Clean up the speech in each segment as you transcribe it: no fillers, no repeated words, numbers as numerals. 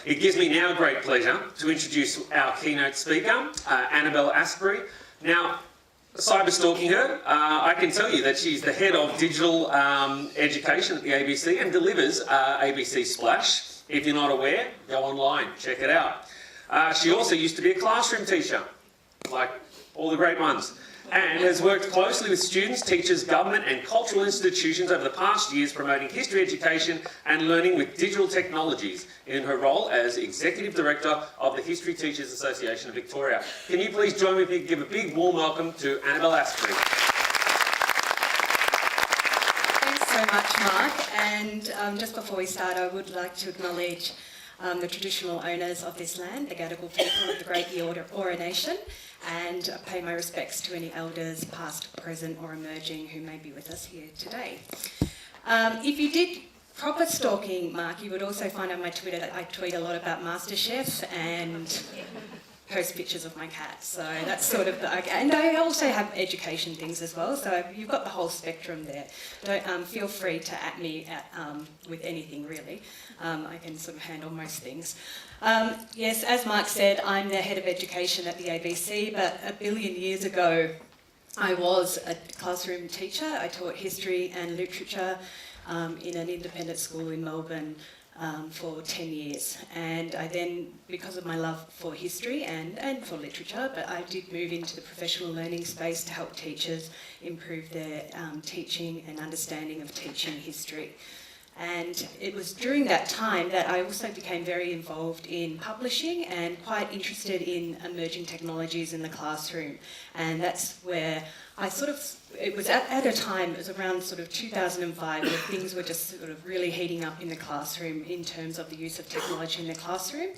It gives me now great pleasure to introduce our keynote speaker, Annabel Astbury. Now, cyber stalking her, I can tell you that she's the head of digital education at the ABC and delivers ABC Splash. If you're not aware, go online, check it out. She also used to be a classroom teacher, like all the great ones, and has worked closely with students, teachers, government and cultural institutions over the past years promoting history education and learning with digital technologies in her role as Executive Director of the History Teachers Association of Victoria. Can you please join me and give a big warm welcome to Annabel Astbury. Thanks so much, Mark. And just before we start, I would like to acknowledge the traditional owners of this land, the Gadigal people of the Great Eora Nation, and pay my respects to any elders, past, present or emerging, who may be with us here today. If you did proper stalking, Mark, you would also find on my Twitter that I tweet a lot about MasterChef and post pictures of my cat. So that's sort of the... And I also have education things as well, so you've got the whole spectrum there. Don't feel free to at me with anything, really. I can sort of handle most things. Yes, as Mark said, I'm the head of education at the ABC, but a billion years ago I was a classroom teacher. I taught history and literature in an independent school in Melbourne for 10 years. And I then, because of my love for history and for literature, but I did move into the professional learning space to help teachers improve their teaching and understanding of teaching history. And it was during that time that I also became very involved in publishing and quite interested in emerging technologies in the classroom. And that's where I sort of, it was at a time, it was around sort of 2005, where things were just sort of really heating up in the classroom in terms of the use of technology in the classroom.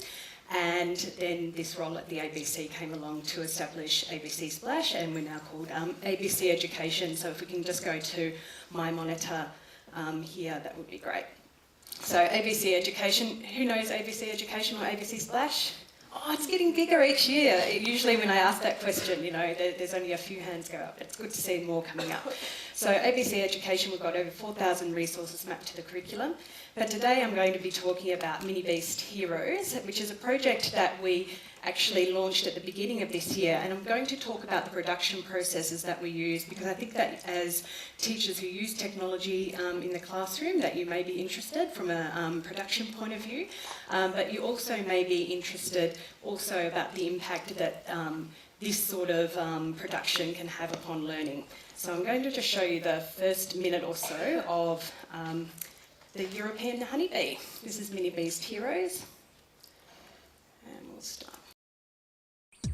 And then this role at the ABC came along to establish ABC Splash, and we're now called ABC Education. So if we can just go to my monitor here, that would be great. So ABC Education, who knows ABC Education or ABC Splash? Oh, it's getting bigger each year. Usually when I ask that question, you know, there's only a few hands go up. It's good to see more coming up. So ABC Education, we've got over 4,000 resources mapped to the curriculum. But today I'm going to be talking about Mini Beast Heroes, which is a project that we actually launched at the beginning of this year, and I'm going to talk about the production processes that we use, because I think that as teachers who use technology in the classroom, that you may be interested from a production point of view, but you also may be interested also about the impact that this sort of production can have upon learning. So I'm going to just show you the first minute or so of the European Honeybee. This is Mini Beast Heroes, and we'll start.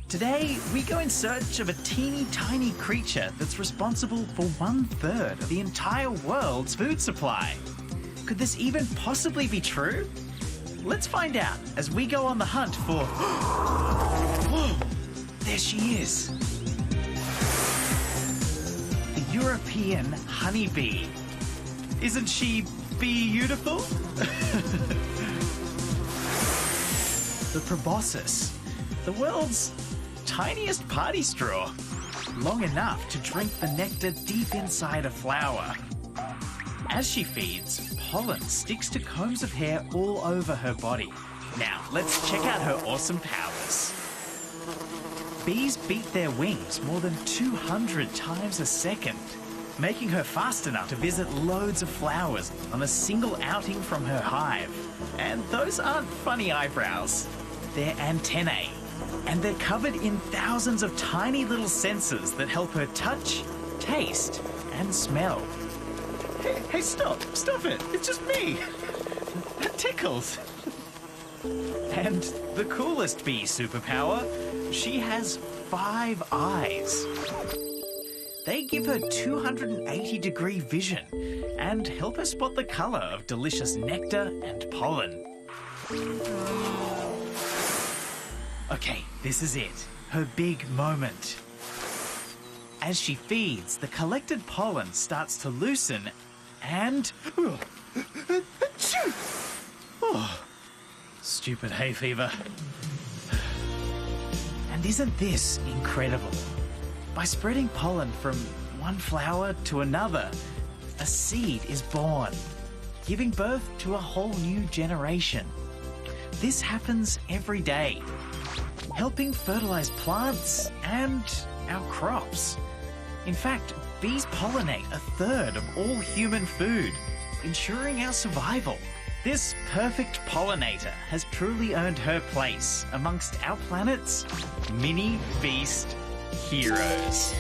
Today, we go in search of a teeny tiny creature that's responsible for 1/3 of the entire world's food supply. Could this even possibly be true? Let's find out as we go on the hunt for... Whoa! There she is. The European honeybee. Isn't she beautiful? The proboscis, the world's tiniest party straw, long enough to drink the nectar deep inside a flower. As she feeds, pollen sticks to combs of hair all over her body. Now, let's check out her awesome powers. Bees beat their wings more than 200 times a second, making her fast enough to visit loads of flowers on a single outing from her hive. And those aren't funny eyebrows, they're antennae. And they're covered in thousands of tiny little sensors that help her touch, taste, and smell. Hey, stop it, it's just me. That tickles. And the coolest bee superpower, she has 5 eyes. They give her 280-degree vision and help her spot the colour of delicious nectar and pollen. Okay, this is it, her big moment. As she feeds, the collected pollen starts to loosen and... Oh, stupid hay fever. And isn't this incredible? By spreading pollen from one flower to another, a seed is born, giving birth to a whole new generation. This happens every day, helping fertilize plants and our crops. In fact, bees pollinate a third of all human food, ensuring our survival. This perfect pollinator has truly earned her place amongst our planet's mini beast heroes.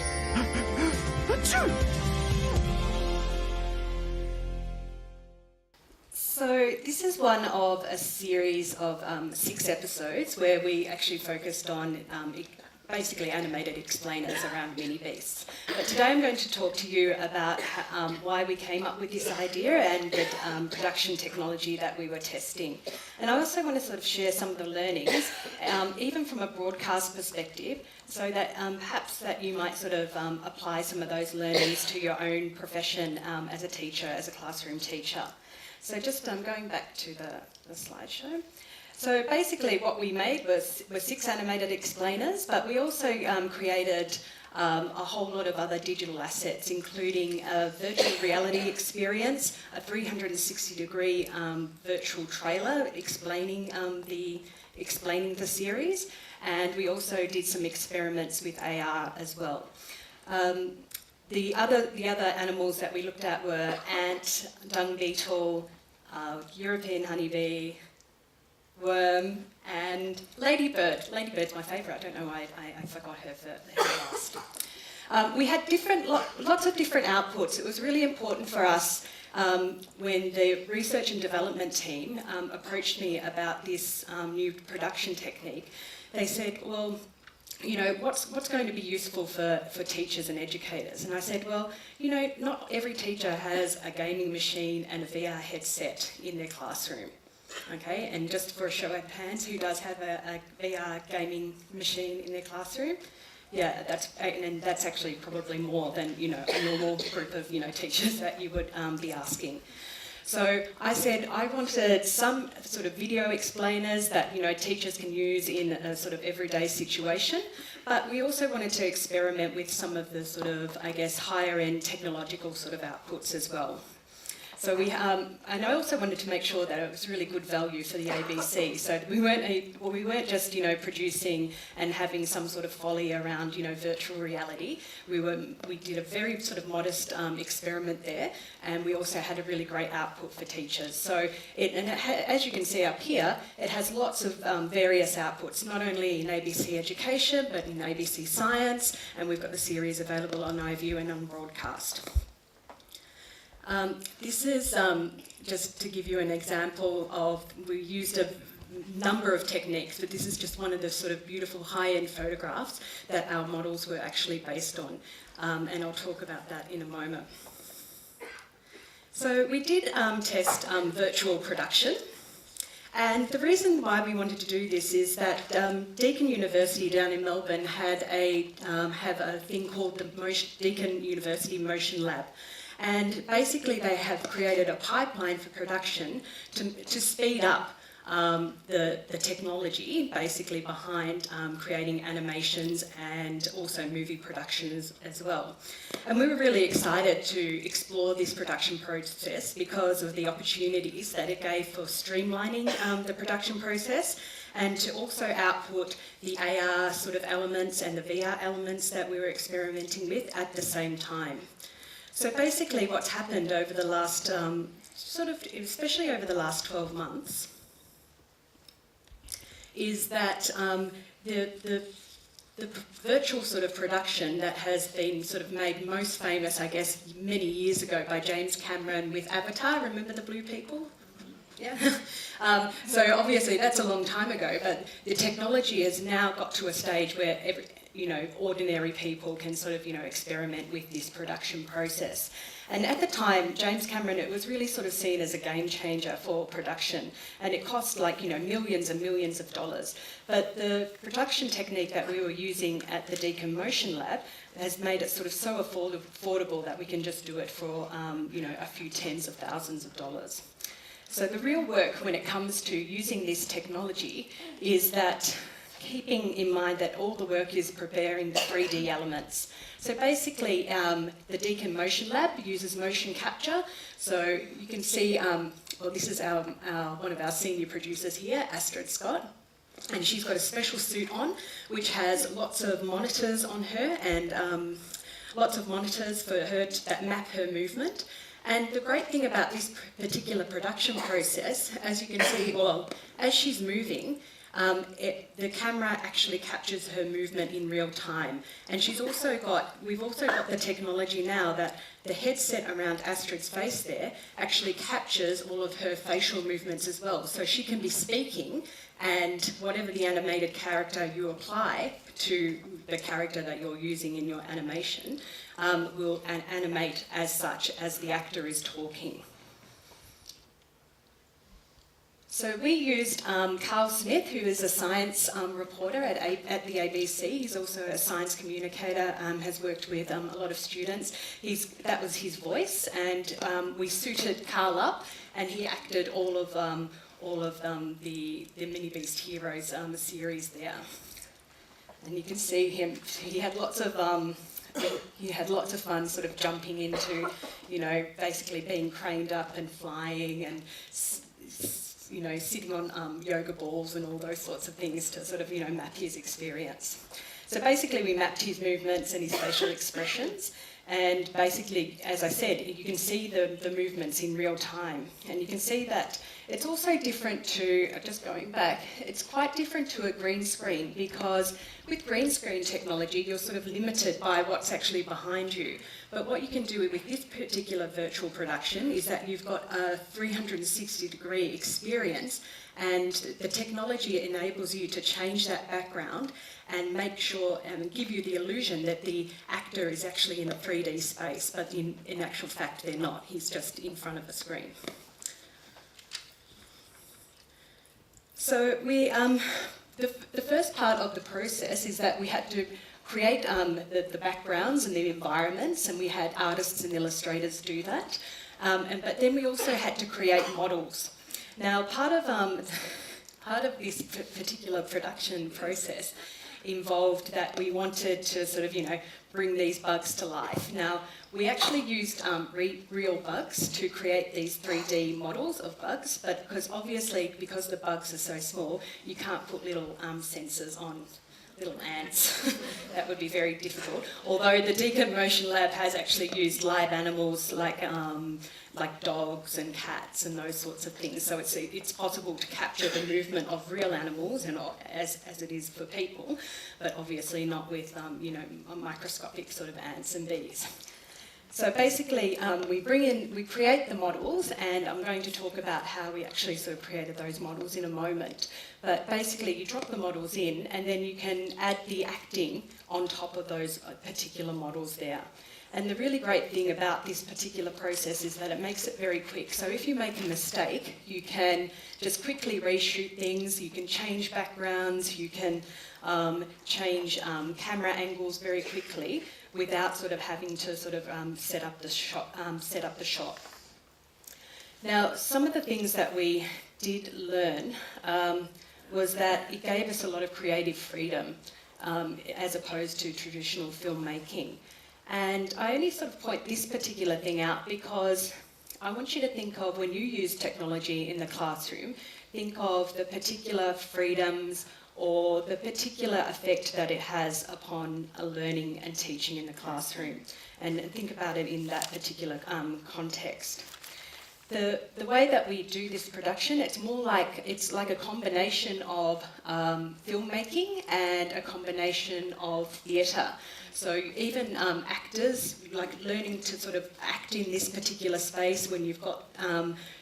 So this is one of a series of 6 episodes where we actually focused on basically animated explainers around mini beasts. But today I'm going to talk to you about why we came up with this idea and the production technology that we were testing. And I also want to sort of share some of the learnings, even from a broadcast perspective, so that perhaps that you might sort of apply some of those learnings to your own profession as a teacher, as a classroom teacher. So just going back to the slideshow. So basically what we made were 6 animated explainers, but we also created a whole lot of other digital assets, including a virtual reality experience, a 360-degree virtual trailer explaining the series, and we also did some experiments with AR as well. The other animals that we looked at were ant, dung beetle, European honeybee, worm, and ladybird. Ladybird's my favourite. I don't know why I forgot her for last. We had lots of different outputs. It was really important for us when the research and development team approached me about this new production technique. They said, well, you know, what's going to be useful for teachers and educators? And I said, well, you know, not every teacher has a gaming machine and a VR headset in their classroom. Okay, and just for a show of hands, who does have a VR gaming machine in their classroom? Yeah, that's actually probably more than, you know, a normal group of, you know, teachers that you would be asking. So I said I wanted some sort of video explainers that, you know, teachers can use in a sort of everyday situation, but we also wanted to experiment with some of the sort of, I guess, higher end technological sort of outputs as well. So and I also wanted to make sure that it was really good value for the ABC. So we weren't just, you know, producing and having some sort of folly around, you know, virtual reality. We did a very sort of modest experiment there, and we also had a really great output for teachers. So as you can see up here, it has lots of various outputs, not only in ABC Education, but in ABC Science, and we've got the series available on iView and on broadcast. This is just to give you an example of, we used a number of techniques, but this is just one of the sort of beautiful high-end photographs that our models were actually based on, and I'll talk about that in a moment. So we did test virtual production, and the reason why we wanted to do this is that Deakin University down in Melbourne have a thing called the Deakin University Motion Lab. And basically they have created a pipeline for production to speed up the technology basically behind creating animations and also movie productions as well. And we were really excited to explore this production process because of the opportunities that it gave for streamlining the production process, and to also output the AR sort of elements and the VR elements that we were experimenting with at the same time. So basically what's happened over the last, especially over the last 12 months, is that the virtual sort of production that has been sort of made most famous, I guess, many years ago by James Cameron with Avatar. Remember the blue people? Yeah. So obviously that's a long time ago, but the technology has now got to a stage where ordinary people can sort of, experiment with this production process. And at the time, James Cameron, it was really sort of seen as a game changer for production, and it cost millions and millions of dollars. But the production technique that we were using at the Deakin Motion Lab has made it sort of so affordable that we can just do it for, a few tens of thousands of dollars. So the real work when it comes to using this technology is that, keeping in mind that all the work is preparing the 3D elements. So basically, the Deakin Motion Lab uses motion capture. So you can see, well, this is one of our senior producers here, Astrid Scott. And she's got a special suit on, which has lots of monitors on her and lots of monitors for her that map her movement. And the great thing about this particular production process, as you can see, well, as she's moving, the camera actually captures her movement in real time. And we've also got the technology now that the headset around Astrid's face there actually captures all of her facial movements as well. So she can be speaking, and whatever the animated character you apply to the character that you're using in your animation will animate as such as the actor is talking. So we used Carl Smith, who is a science reporter at the ABC. He's also a science communicator, has worked with a lot of students. That was his voice, and we suited Carl up, and he acted all of the Mini Beast Heroes series there. And you can see him. He had lots of fun, sort of jumping into, basically being craned up and flying and sitting on yoga balls and all those sorts of things to sort of, map his experience. So basically we mapped his movements and his facial expressions, and basically, as I said, you can see the movements in real time. And you can see that it's also different to, just going back, it's quite different to a green screen, because with green screen technology, you're sort of limited by what's actually behind you. But what you can do with this particular virtual production is that you've got a 360-degree experience, and the technology enables you to change that background and make sure and give you the illusion that the actor is actually in a 3D space, but in actual fact they're not. He's just in front of a screen. So the first part of the process is that we had to create the backgrounds and the environments, and we had artists and illustrators do that. But then we also had to create models. Now, part of this particular production process involved that we wanted to sort of, bring these bugs to life. Now, we actually used real bugs to create these 3D models of bugs, but because the bugs are so small, you can't put little sensors on little ants. That would be very difficult. Although the Deakin Motion Lab has actually used live animals like dogs and cats and those sorts of things. So it's possible to capture the movement of real animals, and as it is for people, but obviously not with microscopic sort of ants and bees. So basically, we create the models, and I'm going to talk about how we actually sort of created those models in a moment. But basically, you drop the models in, and then you can add the acting on top of those particular models there. And the really great thing about this particular process is that it makes it very quick. So if you make a mistake, you can just quickly reshoot things, you can change backgrounds, you can change camera angles very quickly without sort of having to sort of set up the shot. Now, some of the things that we did learn was that it gave us a lot of creative freedom as opposed to traditional filmmaking. And I only sort of point this particular thing out because I want you to think of, when you use technology in the classroom, think of the particular freedoms or the particular effect that it has upon learning and teaching in the classroom, and think about it in that particular context. The way that we do this production, it's like a combination of filmmaking and a combination of theatre. So even actors, like learning to sort of act in this particular space when you've got,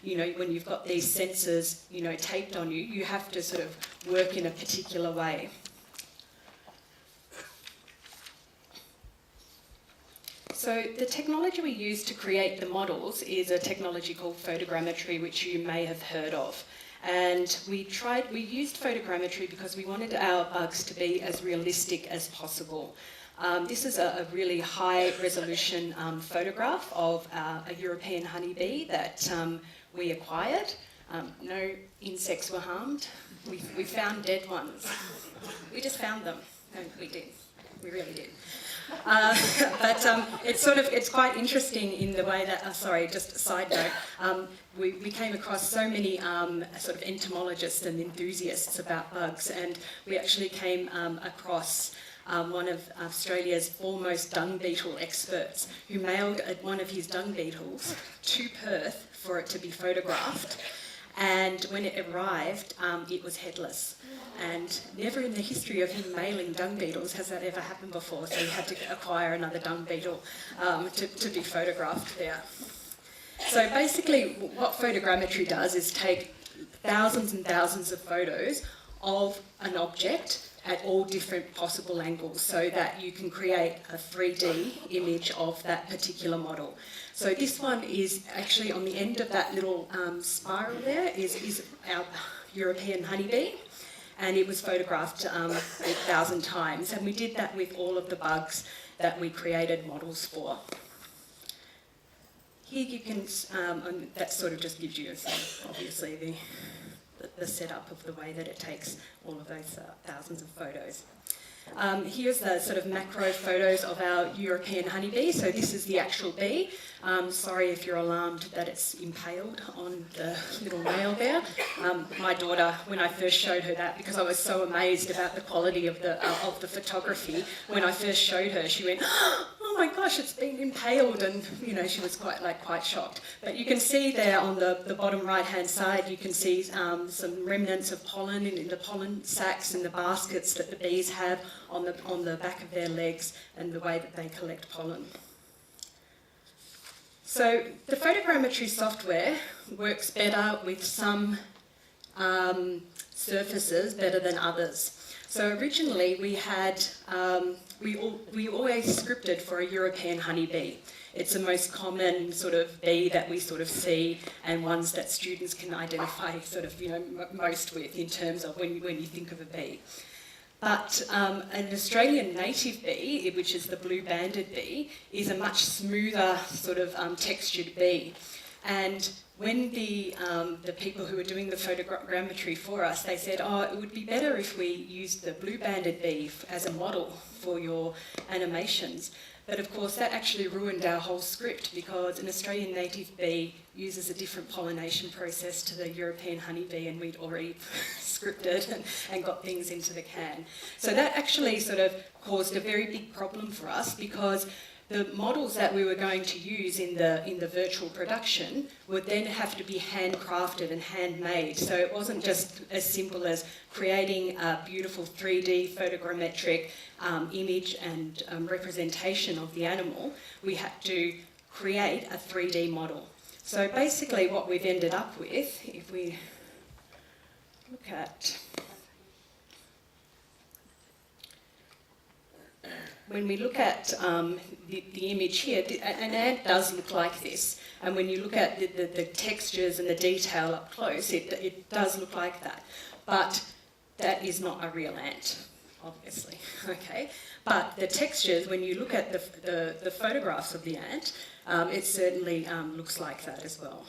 when you've got these sensors, taped on you, you have to sort of work in a particular way. So the technology we use to create the models is a technology called photogrammetry, which you may have heard of. And we used photogrammetry because we wanted our bugs to be as realistic as possible. This is a really high resolution photograph of a European honeybee that we acquired. No insects were harmed. We found dead ones. We just found them. No, we did. We really did. But it's quite interesting in the way that, sorry, just a side note, we came across so many sort of entomologists and enthusiasts about bugs, and we actually came across one of Australia's foremost dung beetle experts, who mailed one of his dung beetles to Perth for it to be photographed. And when it arrived, it was headless. And never in the history of him mailing dung beetles has that ever happened before, so he had to acquire another dung beetle to be photographed there. So basically what photogrammetry does is take thousands and thousands of photos of an object at all different possible angles, so that you can create a 3D image of that particular model. So this one is actually on the end of that little spiral there is our European honeybee, and it was photographed 1,000 times, and we did that with all of the bugs that we created models for. Here you can, that sort of just gives you, obviously, the setup of the way that it takes all of those thousands of photos. Here's the sort of macro photos of our European honeybee. So this is the actual bee. Sorry if you're alarmed that it's impaled on the little nail there. My daughter, when I first showed her that, because I was so amazed about the quality of the photography, when I first showed her, she went, "Oh my gosh, it's been impaled," and she was quite shocked. But you can see there on the bottom right-hand side, you can see some remnants of pollen in the pollen sacks and the baskets that the bees have on the back of their legs, and the way that they collect pollen. So the photogrammetry software works better with some surfaces better than others. So originally we had, we always scripted for a European honeybee. It's the most common sort of bee that we sort of see, and ones that students can identify sort of, most with in terms of when you think of a bee. But an Australian native bee, which is the blue-banded bee, is a much smoother sort of textured bee. And when the people who were doing the photogrammetry for us, they said, "Oh, it would be better if we used the blue-banded bee as a model for your animations." But of course that actually ruined our whole script, because an Australian native bee uses a different pollination process to the European honeybee, and we'd already scripted and got things into the can. So that actually sort of caused a very big problem for us, because the models that we were going to use in the virtual production would then have to be handcrafted and handmade. So it wasn't just as simple as creating a beautiful 3D photogrammetric image and representation of the animal. We had to create a 3D model. So basically what we've ended up with, if we look at, when we look at the image here, an ant does look like this, and when you look at the textures and the detail up close, it does look like that. But that is not a real ant, obviously, okay? But the textures, when you look at the photographs of the ant, it certainly looks like that as well.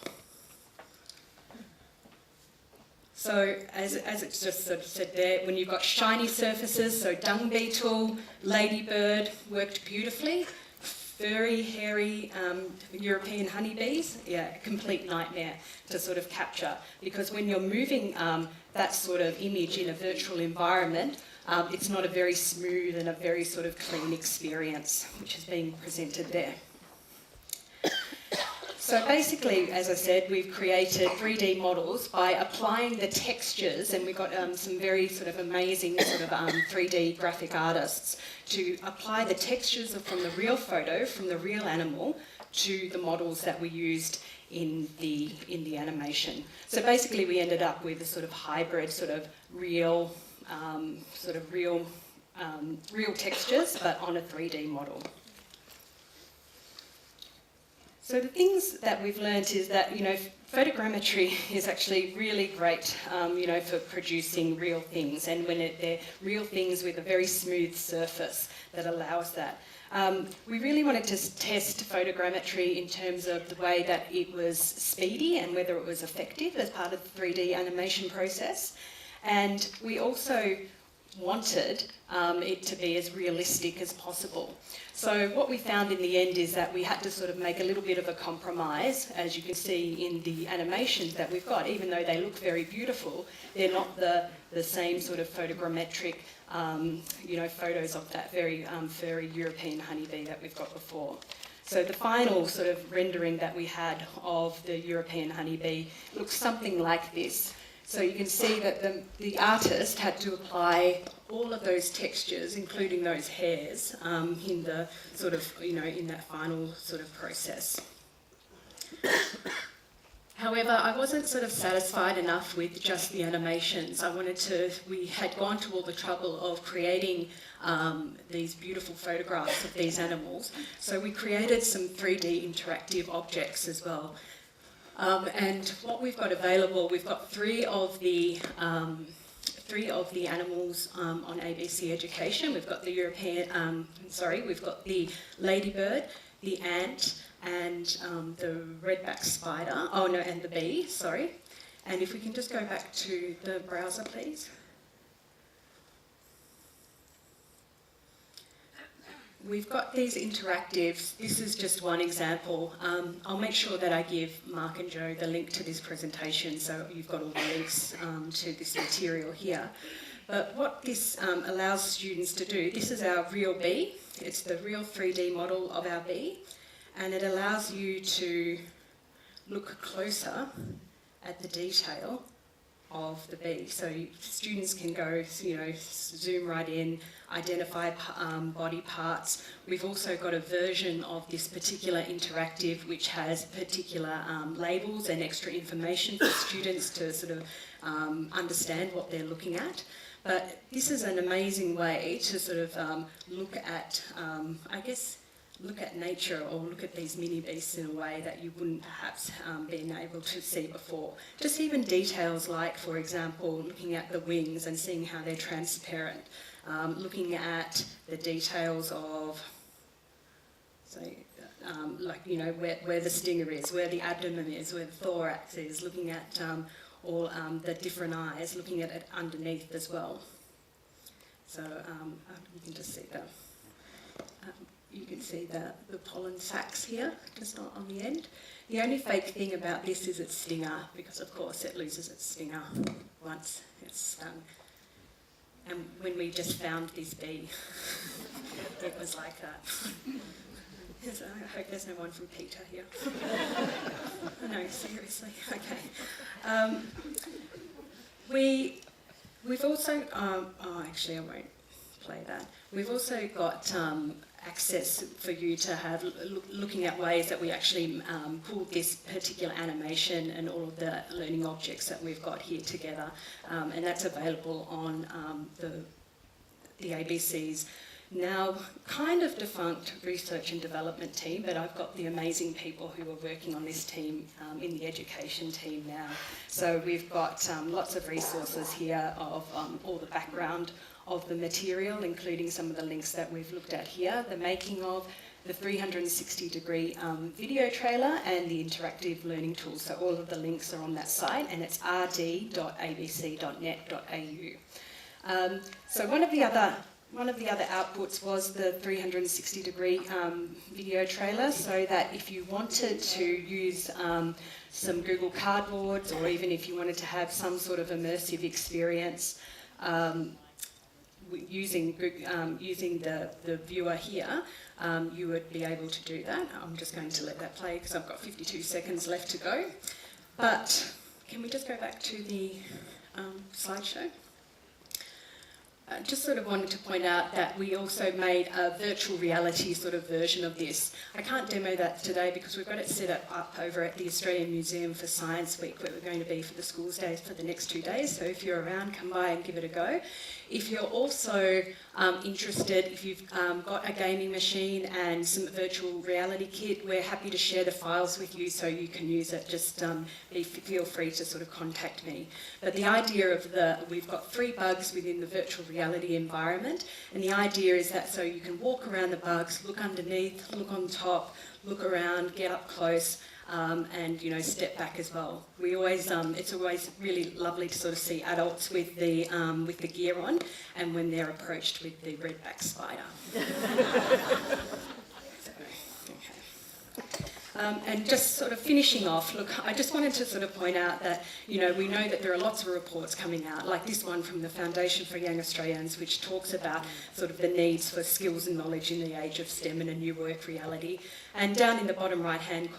So as it's just sort of said there, when you've got shiny surfaces, so dung beetle, ladybird worked beautifully. Furry, hairy European honeybees, yeah, a complete nightmare to sort of capture, because when you're moving that sort of image in a virtual environment, it's not a very smooth and a very sort of clean experience, which is being presented there. So basically, as I said, we've created 3D models by applying the textures, and we've got some very sort of amazing sort of 3D graphic artists to apply the textures from the real photo, from the real animal, to the models that we used in the animation. So basically, we ended up with a sort of hybrid, sort of real textures, but on a 3D model. So the things that we've learnt is that, photogrammetry is actually really great, for producing real things, and when they're real things with a very smooth surface that allows that. We really wanted to test photogrammetry in terms of the way that it was speedy and whether it was effective as part of the 3D animation process. And we also wanted it to be as realistic as possible. So what we found in the end is that we had to sort of make a little bit of a compromise. As you can see in the animations that we've got, even though they look very beautiful, they're not the same sort of photogrammetric photos of that very furry European honeybee that we've got before. So the final sort of rendering that we had of the European honeybee looks something like this. So you can see that the artist had to apply all of those textures, including those hairs, in the sort of, in that final sort of process. However, I wasn't sort of satisfied enough with just the animations. We had gone to all the trouble of creating these beautiful photographs of these animals. So we created some 3D interactive objects as well. And what we've got available, we've got three of the animals on ABC Education. We've got the we've got the ladybird, the ant, and the redback spider. Oh no, and the bee. Sorry. And if we can just go back to the browser, please. We've got these interactives. This is just one example. I'll make sure that I give Mark and Joe the link to this presentation, so you've got all the links to this material here. But what this allows students to do, this is our real bee. It's the real 3D model of our bee, and it allows you to look closer at the detail of the bee. So students can go, zoom right in, identify body parts. We've also got a version of this particular interactive which has particular labels and extra information for students to sort of understand what they're looking at. But this is an amazing way to sort of look at, look at nature or look at these mini beasts in a way that you wouldn't perhaps been able to see before. Just even details like, for example, looking at the wings and seeing how they're transparent, looking at the details of, where the stinger is, where the abdomen is, where the thorax is, looking at all the different eyes, looking at it underneath as well. So you can just see that. You can see the pollen sacks here, just on the end. The only fake thing about this is its stinger, because of course it loses its stinger once it's stung. And when we just found this bee, it was like that. I hope there's no one from Peter here. No, seriously, okay. We've also, actually I won't play that. We've also got access for you to have looking at ways that we actually pulled this particular animation and all of the learning objects that we've got here together, and that's available on the ABC's now kind of defunct research and development team, but I've got the amazing people who are working on this team in the education team now. So we've got lots of resources here of all the background of the material, including some of the links that we've looked at here, the making of the 360-degree video trailer and the interactive learning tools. So all of the links are on that site, and it's rd.abc.net.au. So one of the other outputs was the 360-degree video trailer, so that if you wanted to use some Google Cardboards, or even if you wanted to have some sort of immersive experience using the viewer here, you would be able to do that. I'm just going to let that play because I've got 52 seconds left to go. But can we just go back to the slideshow? Just sort of wanted to point out that we also made a virtual reality sort of version of this. I can't demo that today because we've got it set up over at the Australian Museum for Science Week, where we're going to be for the schools days for the next 2 days. So if you're around, come by and give it a go. If you're also interested, if you've got a gaming machine and some virtual reality kit, we're happy to share the files with you so you can use it. Just feel free to sort of contact me. But the idea of we've got 3 bugs within the virtual reality environment, and the idea is that so you can walk around the bugs, look underneath, look on top, look around, get up close, and step back as well. We always, it's always really lovely to sort of see adults with the gear on, and when they're approached with the redback spider. And just sort of finishing off, look, I just wanted to sort of point out that, we know that there are lots of reports coming out, like this one from the Foundation for Young Australians, which talks about sort of the needs for skills and knowledge in the age of STEM and a new work reality. And down in the bottom right-hand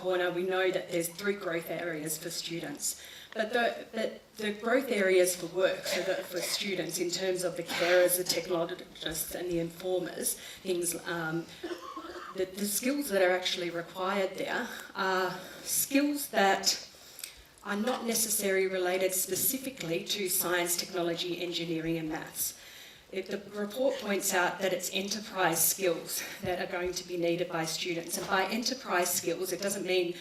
corner, we know that there's 3 growth areas for students. But the growth areas for work, for students, in terms of the carers, the technologists and the informers, things the skills that are actually required there are skills that are not necessarily related specifically to science, technology, engineering and maths. The report points out that it's enterprise skills that are going to be needed by students. And by enterprise skills, it doesn't mean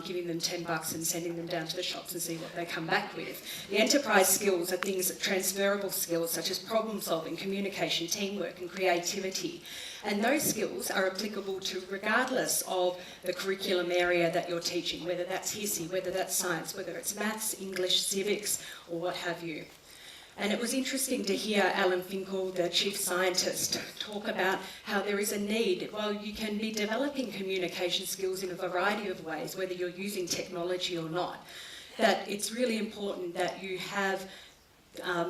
giving them $10 and sending them down to the shops and see what they come back with. The enterprise skills are things, transferable skills such as problem solving, communication, teamwork and creativity. And those skills are applicable to regardless of the curriculum area that you're teaching, whether that's history, whether that's science, whether it's maths, English, civics or what have you. And it was interesting to hear Alan Finkel, the chief scientist, talk about how there is a need. Well, you can be developing communication skills in a variety of ways, whether you're using technology or not. That it's really important that you have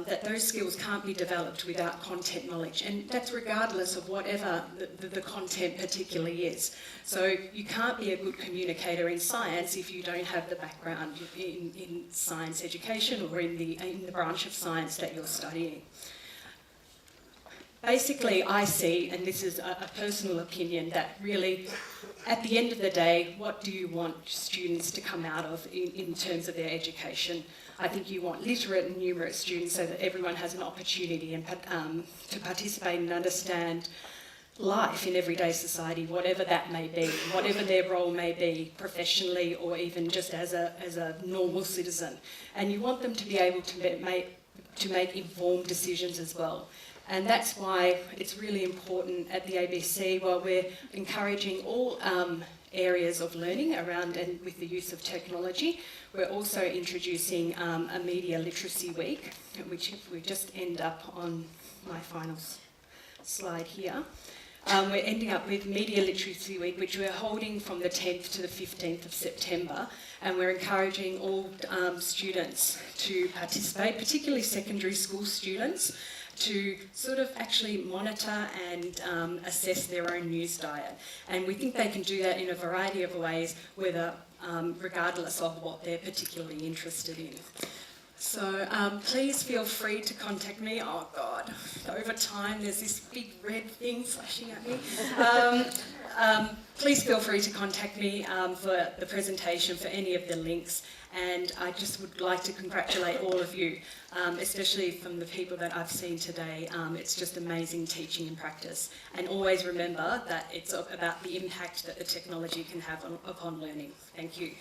that those skills can't be developed without content knowledge, and that's regardless of whatever the content particularly is. So you can't be a good communicator in science if you don't have the background in science education or in the branch of science that you're studying. Basically, I see, and this is a personal opinion, that really, at the end of the day, what do you want students to come out of in terms of their education? I think you want literate and numerate students so that everyone has an opportunity to participate and understand life in everyday society, whatever that may be, whatever their role may be professionally or even just as a normal citizen. And you want them to be able to make informed decisions as well. And that's why it's really important at the ABC, while we're encouraging all areas of learning around and with the use of technology, we're also introducing a media literacy week, which if we just end up on my final slide here. We're ending up with Media Literacy Week, which we're holding from the 10th to the 15th of September, and we're encouraging all students to participate, particularly secondary school students, to sort of actually monitor and assess their own news diet. And we think they can do that in a variety of ways, whether regardless of what they're particularly interested in. So please feel free to contact me. Oh God, over time there's this big red thing flashing at me. Please feel free to contact me for the presentation, for any of the links. And I just would like to congratulate all of you, especially from the people that I've seen today. It's just amazing teaching and practice. And always remember that it's about the impact that the technology can have upon learning. Thank you.